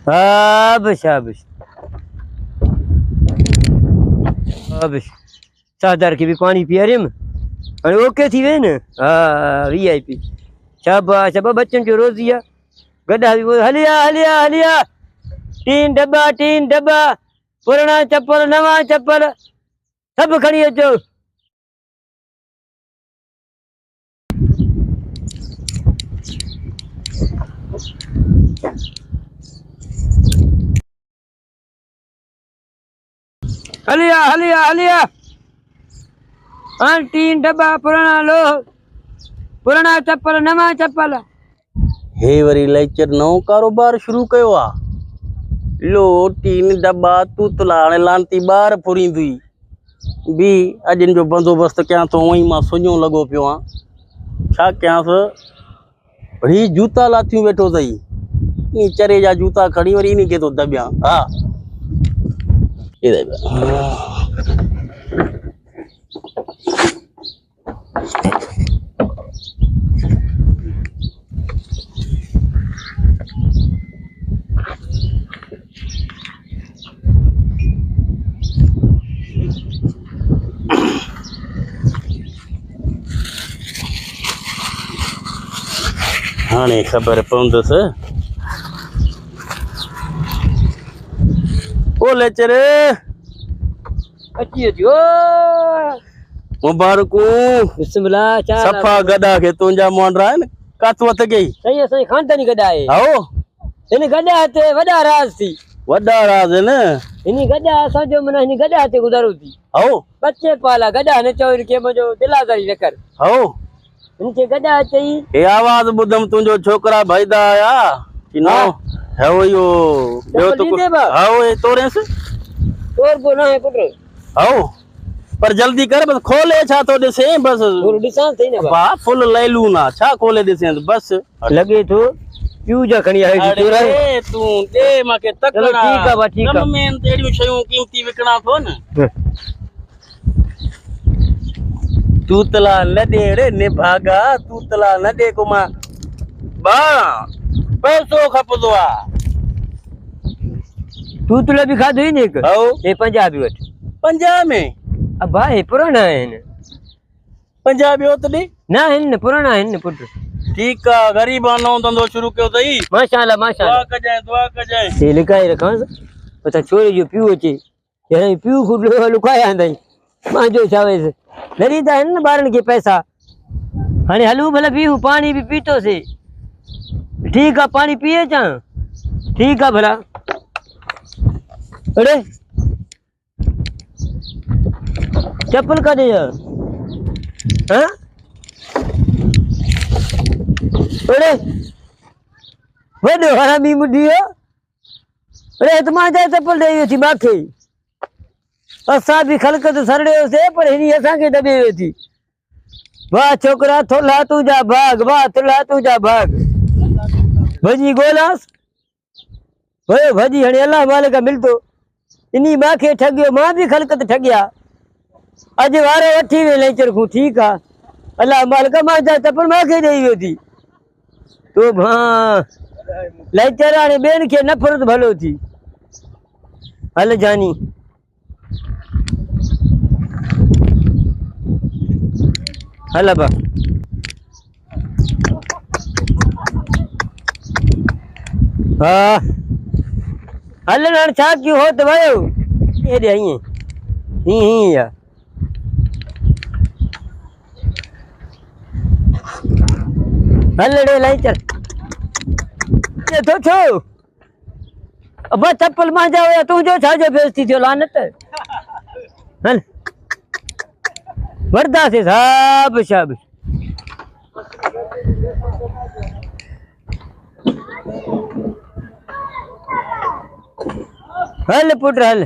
शाबाश शाबाश शाबाश। 7,000 की भी पानी पिया रे मैं ओके थी वे न। हाँ VIP शाबाश शाबाश। बच्चन जो रोज दिया गड्ढा भी हलिया हलिया हलिया। 3 डब्बा पुराना चप्पल नवा चप्पल सब खड़ी अचो। हलिया हलिया हलिया। 3 डब्बा पुराना लो पुराना चप्पल नवा चप्पल। हे वरी लेक्चर नओ कारोबार शुरू कयो आ। लो 3 डब्बा तूतला हाणे लानती बार फुरींदी भी अजन जो बंदोबस्त क्या तो वही मां सुञो लगो पियो आ। छा कयांस वरी जूता लाथियूं बैठो तई नी चरे जा जूता खड़ी वरी नी के तो दबिया। हाँ हाणे खबर पवंदस। ओ लेचर अची अचो मुबारकू बिस्मिल्लाह। सफा गदा के तुंजा मोंडरा है कात वत गई सही सही खानदानी गड्ढा है। आओ इन गड्ढा ते वडा राज थी वडा राज है न। इन गड्ढा असा जो मन इन गड्ढा ते गुजारो थी। आओ बच्चे पाला गड्ढा ने चोर के मजो दिलादारी न कर। आओ इनके गड्ढा चई ए आवाज बुधम तुंजो छोकरा भाईदा आया कि नो है वो यो तो आओ ए तोरेस तोर को ना है पुत्र। आओ पर जल्दी कर बस खोले छा तो दिसे बस और डिसान थई ने बा फुल ले लू ना छा खोले दिसे बस लगे तो क्यों जा खणी आई चोरा अरे तू दे माके तकड़ा। ठीक है बा ठीक है। कम में तेड़ियो शयूं कीमती विकणा तो न। तूतला न दे रे निभागा तूतला न दे को मां बा पैसो खपदो आ। तूतला भी खादो ही ने एक आओ ए पंजाबी वट पंजाब में अब भाई पुराना है न। पंजाबी होत दे ना है न पुराना है न पुत्र। ठीक आ गरीबा नो धंधो शुरू कयो तई माशाल्लाह माशाल्लाह। दुआ कजाए से लिखाई रखां पता छोरे जो पियो अचे यानी पियो खुद लुकाया आंदई मां जो छावे से लरीदा है न बारन के पैसा हाने हलू भला पीऊ पानी भी पीतो से ठीक है पानी पिए चा ठीक है भला। अरे चप्पल का दे हाँ अरे वडो हरामी मुडियो अरे तुमा जा चप्पल दे थी माखे असा भी खलकत सरड़े से पर हिनी असा के दबे थी। वाह छोकरा थोला तुझा भाग वाह थोला तुझा भाग भजी गोलास भई भजी हणे अल्लाह मालिक मिलतो इनी माखे ठगियो मां भी खलकत ठगिया अज वारे वठी वे लेचर खू ठीक आ अल्लाह मालिक मां जा चप्पल माखे देई वियो थी तो भां लेचर हाणे बेन के नफरत भलो थी। हल जानी हल बा हाँ हल ना छा क्यों हो तो भयो ये दे ही या हल रे लेचर ये तो छो अब चप्पल मा जाओ तू जो छाजो बेइज्जती थियो लानत हल वर्दा से सब सब हल पुत्र हल।